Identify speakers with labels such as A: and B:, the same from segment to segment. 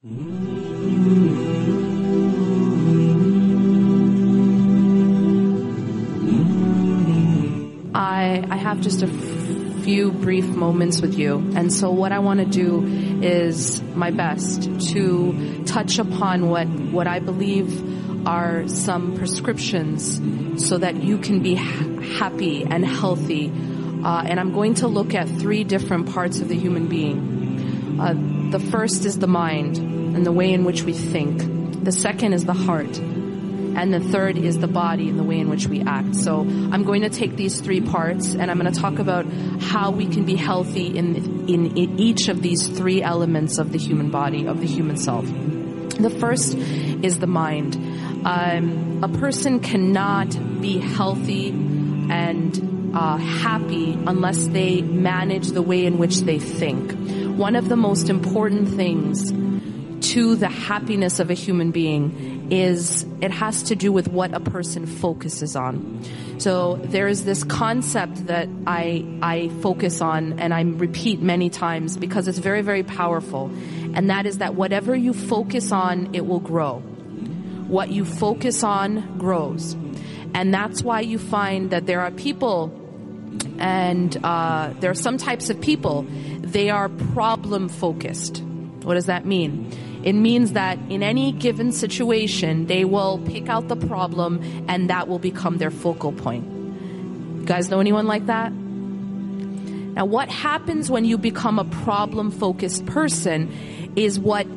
A: I have just a few brief moments with you. And so what I want to do is my best to touch upon what I believe are some prescriptions so that you can be happy and healthy. And I'm going to look at 3 different parts of the human being. The first is the mind and the way in which we think. The second is the heart. And the third is the body and the way in which we act. So I'm going to take these 3 parts and I'm going to talk about how we can be healthy in each of these 3 elements of the human body, of the human self. The first is the mind. A person cannot be healthy and happy unless they manage the way in which they think. One of the most important things to the happiness of a human being is it has to do with what a person focuses on. So there is this concept that I focus on and I repeat many times because it's very, very powerful. And that is that whatever you focus on, it will grow. What you focus on grows. And that's why you find that there are people and there are some types of people, they are problem focused. What does that mean? It means that in any given situation, they will pick out the problem and that will become their focal point. You guys know anyone like that? Now, what happens when you become a problem-focused person is what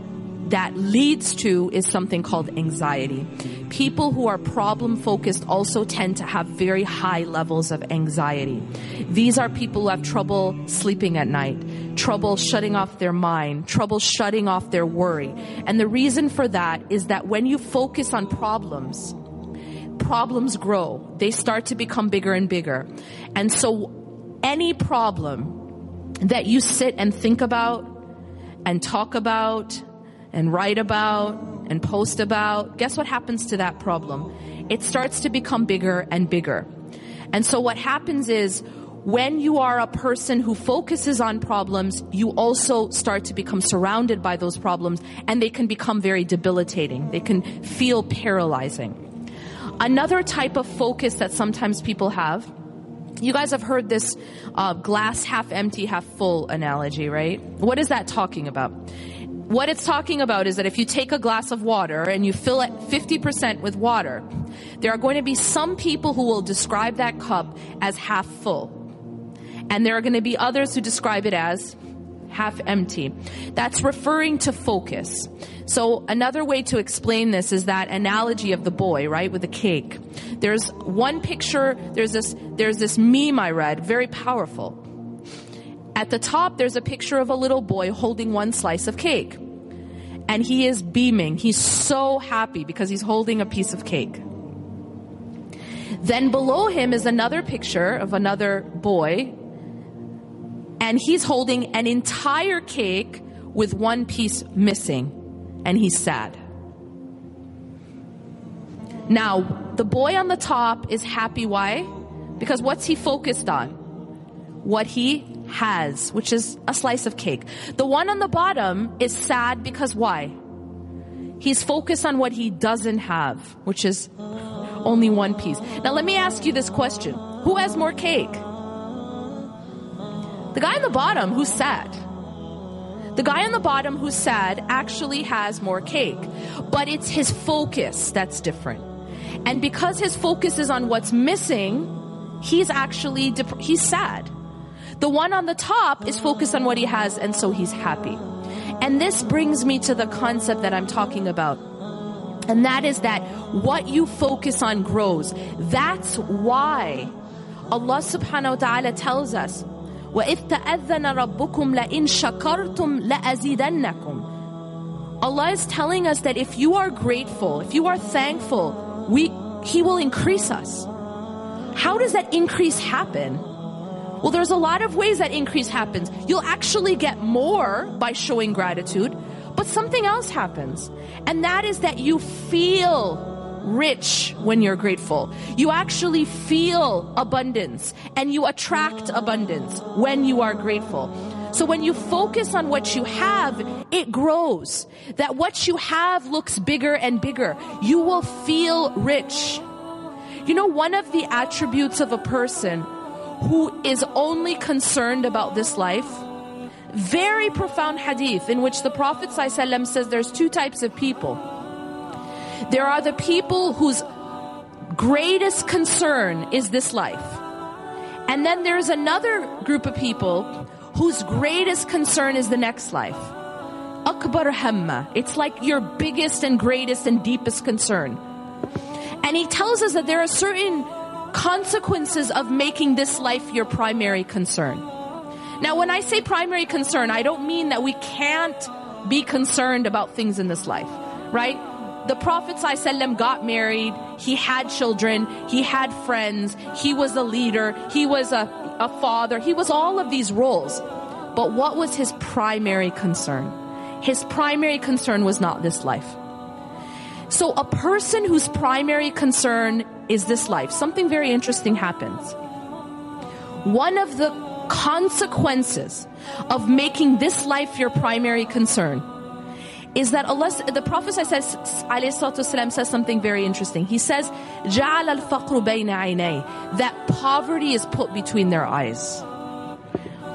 A: that leads to is something called anxiety. People who are problem-focused also tend to have very high levels of anxiety. These are people who have trouble sleeping at night, trouble shutting off their mind, trouble shutting off their worry. And the reason for that is that when you focus on problems, problems grow. They start to become bigger and bigger. And so any problem that you sit and think about and talk about and write about and post about, guess what happens to that problem? It starts to become bigger and bigger. And so what happens is when you are a person who focuses on problems, you also start to become surrounded by those problems and they can become very debilitating. They can feel paralyzing. Another type of focus that sometimes people have, you guys have heard this glass half empty, half full analogy, right? What is that talking about? What it's talking about is that if you take a glass of water and you fill it 50% with water, there are going to be some people who will describe that cup as half full. And there are going to be others who describe it as half empty. That's referring to focus. So another way to explain this is that analogy of the boy, right, with the cake. There's one picture, there's this meme I read, very powerful. At the top, there's a picture of a little boy holding one slice of cake. And he is beaming. He's so happy because he's holding a piece of cake. Then below him is another picture of another boy. And he's holding an entire cake with one piece missing. And he's sad. Now, the boy on the top is happy. Why? Because what's he focused on? What he has, which is a slice of cake. The one on the bottom is sad because why? He's focused on what he doesn't have, which is only one piece. Now let me ask you this question. Who has more cake? The guy on the bottom who's sad. The guy on the bottom who's sad actually has more cake, but it's his focus that's different. And because his focus is on what's missing, he's sad. The one on the top is focused on what he has, and so he's happy. And this brings me to the concept that I'm talking about. And that is that what you focus on grows. That's why Allah subhanahu wa ta'ala tells us, وَإِذْ تَأَذَّنَ رَبُّكُمْ لَإِن شَكَرْتُمْ لَأَزِيدَنَّكُمْ. Allah is telling us that if you are grateful, if you are thankful, He will increase us. How does that increase happen? Well, there's a lot of ways that increase happens. You'll actually get more by showing gratitude, but something else happens. And that is that you feel rich when you're grateful. You actually feel abundance and you attract abundance when you are grateful. So when you focus on what you have, it grows. That what you have looks bigger and bigger. You will feel rich. You know, one of the attributes of a person who is only concerned about this life, very profound hadith in which the Prophet ﷺ says there's two types of people. There are the people whose greatest concern is this life. And then there's another group of people whose greatest concern is the next life. Akbar hamma. It's like your biggest and greatest and deepest concern. And he tells us that there are certain consequences of making this life your primary concern. Now, when I say primary concern, I don't mean that we can't be concerned about things in this life, right? The Prophet ﷺ got married, he had children, he had friends, he was a leader, he was a father, he was all of these roles. But what was his primary concern? His primary concern was not this life. So a person whose primary concern is this life, something very interesting happens. One of the consequences of making this life your primary concern is that the Prophet says something very interesting. He says, جَعَلَ الْفَقْرُ بَيْنَ عَيْنَيْهِ, that poverty is put between their eyes.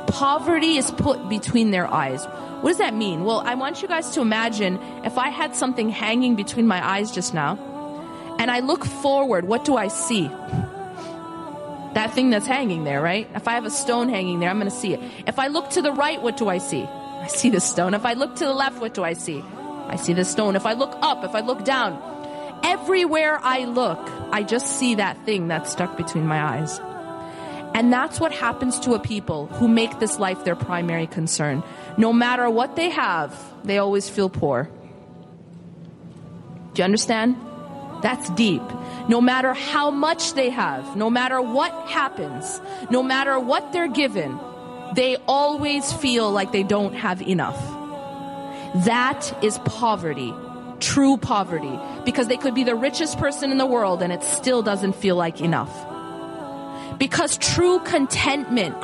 A: Poverty is put between their eyes. What does that mean? Well, I want you guys to imagine if I had something hanging between my eyes just now, and I look forward, what do I see? That thing that's hanging there, right? If I have a stone hanging there, I'm going to see it. If I look to the right, what do I see? I see the stone. If I look to the left, what do I see? I see the stone. If I look up, if I look down, everywhere I look, I just see that thing that's stuck between my eyes. And that's what happens to a people who make this life their primary concern. No matter what they have, they always feel poor. Do you understand? That's deep. No matter how much they have, no matter what happens, no matter what they're given, they always feel like they don't have enough. That is poverty, true poverty, because they could be the richest person in the world and it still doesn't feel like enough. Because true contentment,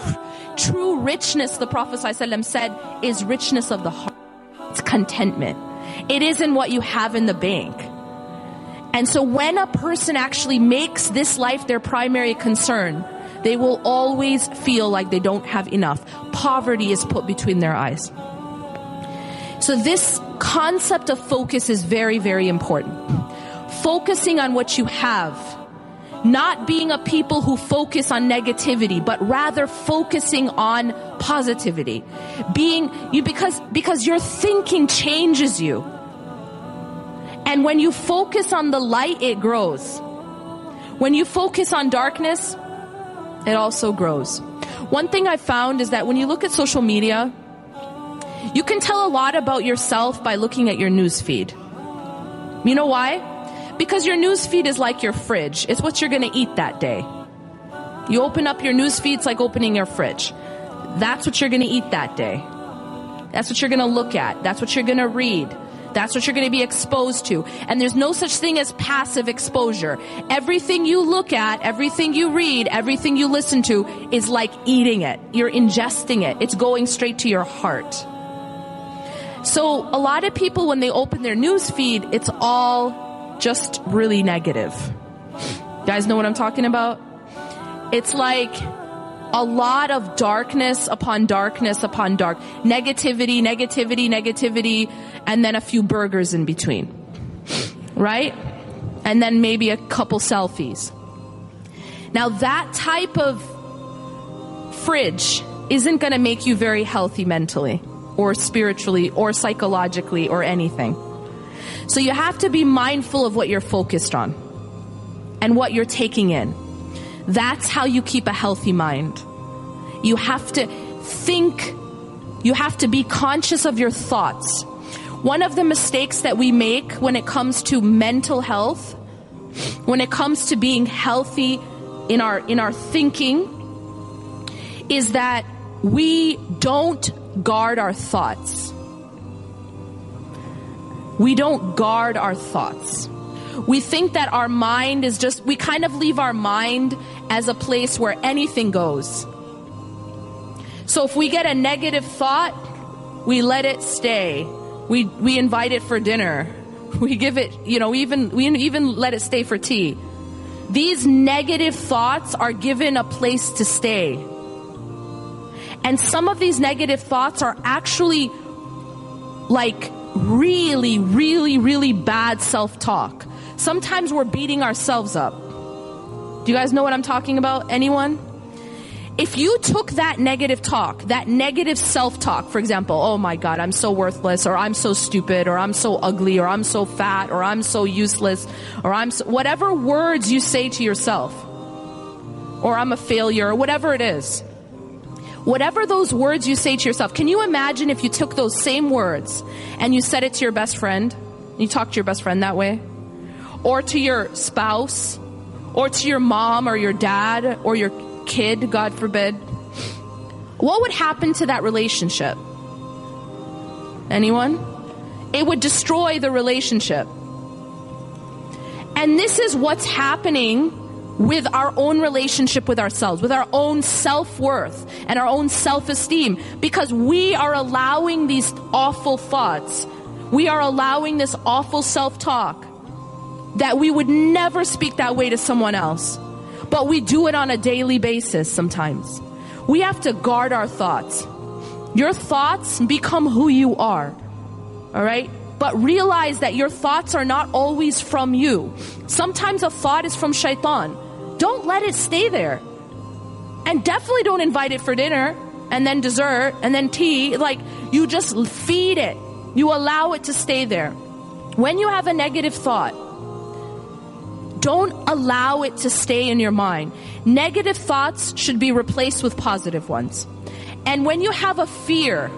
A: true richness, the Prophet ﷺ said, is richness of the heart. It's contentment. It isn't what you have in the bank. And so when a person actually makes this life their primary concern, they will always feel like they don't have enough. Poverty is put between their eyes. So this concept of focus is very, very important. Focusing on what you have. Not being a people who focus on negativity, but rather focusing on positivity. Because your thinking changes you. And when you focus on the light, it grows. When you focus on darkness, it also grows. One thing I found is that when you look at social media, you can tell a lot about yourself by looking at your news feed. You know why? Because your news feed is like your fridge. It's what you're going to eat that day. You open up your news feed, it's like opening your fridge. That's what you're going to eat that day. That's what you're going to look at. That's what you're going to read. That's what you're going to be exposed to. And there's no such thing as passive exposure. Everything you look at, everything you read, everything you listen to is like eating it. You're ingesting it. It's going straight to your heart. So a lot of people, when they open their news feed, it's all just really negative. You guys know what I'm talking about? It's like a lot of darkness upon darkness upon dark. Negativity, negativity, negativity, and then a few burgers in between. Right? And then maybe a couple selfies. Now that type of fridge isn't going to make you very healthy mentally, or spiritually, or psychologically, or anything. So you have to be mindful of what you're focused on and what you're taking in. That's how you keep a healthy mind. You have to think, you have to be conscious of your thoughts. One of the mistakes that we make when it comes to mental health, when it comes to being healthy in our thinking, is that we don't guard our thoughts. We don't guard our thoughts. We think that our mind is just, we kind of leave our mind as a place where anything goes. So if we get a negative thought, we let it stay. We invite it for dinner. We give it, we even let it stay for tea. These negative thoughts are given a place to stay. And some of these negative thoughts are actually like really, really, really bad self-talk. Sometimes we're beating ourselves up. Do you guys know what I'm talking about? Anyone? If you took that negative talk, that negative self-talk, for example, oh my God, I'm so worthless, or I'm so stupid, or I'm so ugly, or I'm so fat, or I'm so useless, or whatever words you say to yourself, or I'm a failure, or whatever it is. Whatever those words you say to yourself, can you imagine if you took those same words and you said it to your best friend, you talk to your best friend that way, or to your spouse, or to your mom or your dad or your kid, God forbid? What would happen to that relationship? Anyone? It would destroy the relationship. And this is what's happening with our own relationship with ourselves, with our own self-worth and our own self-esteem, because we are allowing these awful thoughts. We are allowing this awful self-talk that we would never speak that way to someone else. But we do it on a daily basis sometimes. We have to guard our thoughts. Your thoughts become who you are. All right? But realize that your thoughts are not always from you. Sometimes a thought is from shaitan. Don't let it stay there. And definitely don't invite it for dinner and then dessert and then tea. Like, you just feed it. You allow it to stay there. When you have a negative thought, don't allow it to stay in your mind. Negative thoughts should be replaced with positive ones. And when you have a fear,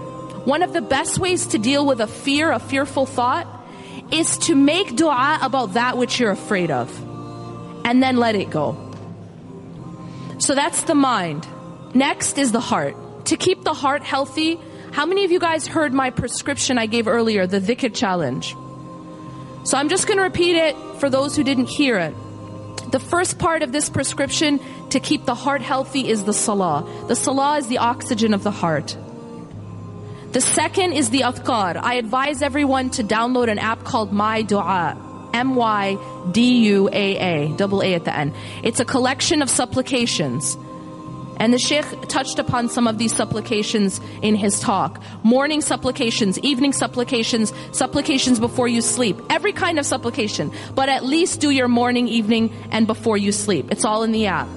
A: one of the best ways to deal with a fearful thought, is to make dua about that which you're afraid of. And then let it go. So that's the mind. Next is the heart. To keep the heart healthy, how many of you guys heard my prescription I gave earlier, the dhikr challenge? So I'm just going to repeat it for those who didn't hear it. The first part of this prescription to keep the heart healthy is the salah. The salah is the oxygen of the heart. The second is the adhkar. I advise everyone to download an app called My Dua. MYDUAA, double A at the end. It's a collection of supplications. And the Sheikh touched upon some of these supplications in his talk. Morning supplications, evening supplications, supplications before you sleep. Every kind of supplication. But at least do your morning, evening, and before you sleep. It's all in the app.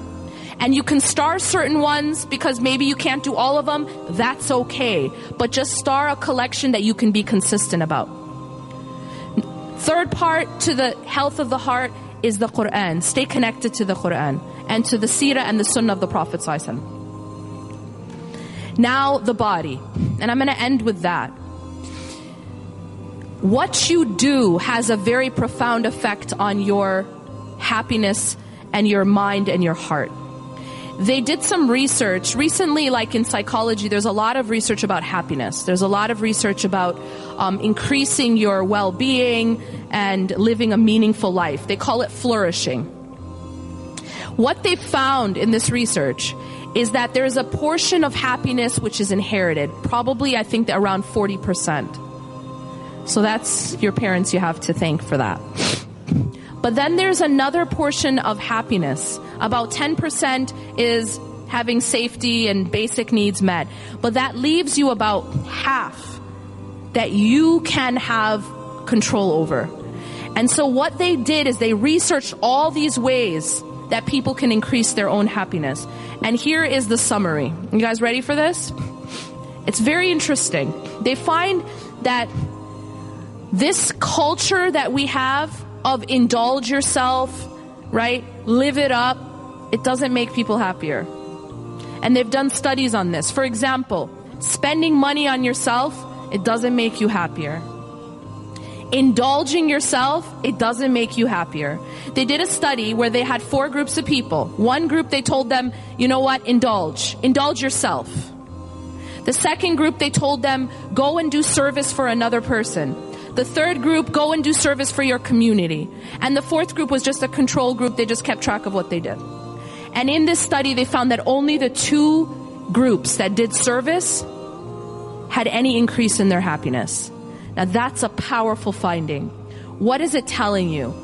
A: And you can star certain ones because maybe you can't do all of them. That's okay. But just star a collection that you can be consistent about. Third part to the health of the heart is the Quran. Stay connected to the Quran and to the seerah and the sunnah of the Prophet ﷺ. Now the body. And I'm going to end with that. What you do has a very profound effect on your happiness and your mind and your heart. They did some research recently, like in psychology, there's a lot of research about happiness. There's a lot of research about increasing your well-being and living a meaningful life. They call it flourishing. What they found in this research is that there's a portion of happiness which is inherited. Probably, I think, around 40%. So that's your parents you have to thank for that. But then there's another portion of happiness. About 10% is having safety and basic needs met. But that leaves you about half that you can have control over. And so what they did is they researched all these ways that people can increase their own happiness. And here is the summary. You guys ready for this? It's very interesting. They find that this culture that we have of indulge yourself, right? Live it up. It doesn't make people happier. And they've done studies on this. For example, spending money on yourself, it doesn't make you happier. Indulging yourself, it doesn't make you happier. They did a study where they had 4 groups of people. One group, they told them, you know what, indulge yourself. The second group, they told them, go and do service for another person. The third group, go and do service for your community. And the fourth group was just a control group. They just kept track of what they did. And in this study, they found that only the 2 groups that did service had any increase in their happiness. Now that's a powerful finding. What is it telling you?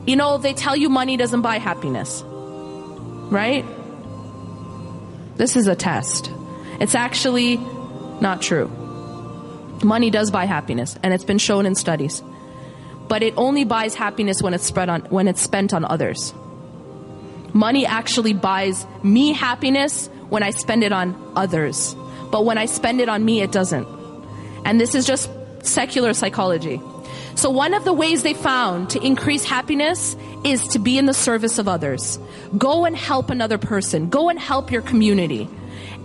A: You know, they tell you money doesn't buy happiness, right? This is a test. It's actually not true. Money does buy happiness, and it's been shown in studies. But it only buys happiness when it's spent on others. Money actually buys me happiness when I spend it on others. But when I spend it on me, it doesn't. And this is just secular psychology. So one of the ways they found to increase happiness is to be in the service of others. Go and help another person. Go and help your community.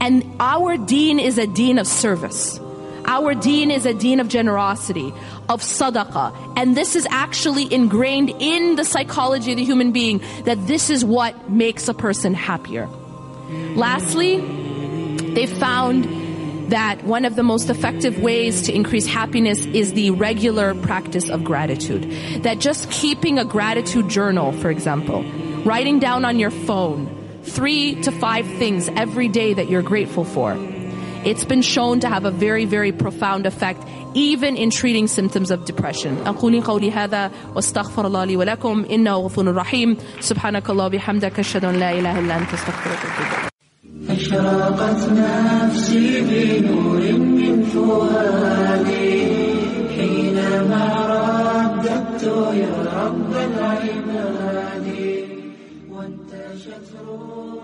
A: And our deen is a deen of service. Our deen is a deen of generosity, of sadaqah. And this is actually ingrained in the psychology of the human being, that this is what makes a person happier. Lastly, they found that one of the most effective ways to increase happiness is the regular practice of gratitude. That just keeping a gratitude journal, for example, writing down on your phone 3 to 5 things every day that you're grateful for. It's been shown to have a very, very profound effect, even in treating symptoms of depression. أقول قولي هذا واستغفر الله لي ولكم إنه غفور رحيم. سبحانك الله بحمدك أشهد أن لا إله إلا أنت أستغفرك وأتوب إليك.
B: أشرقت نفسي بنور من فؤادي حينما رددت يا رب العباد وانتشت روحي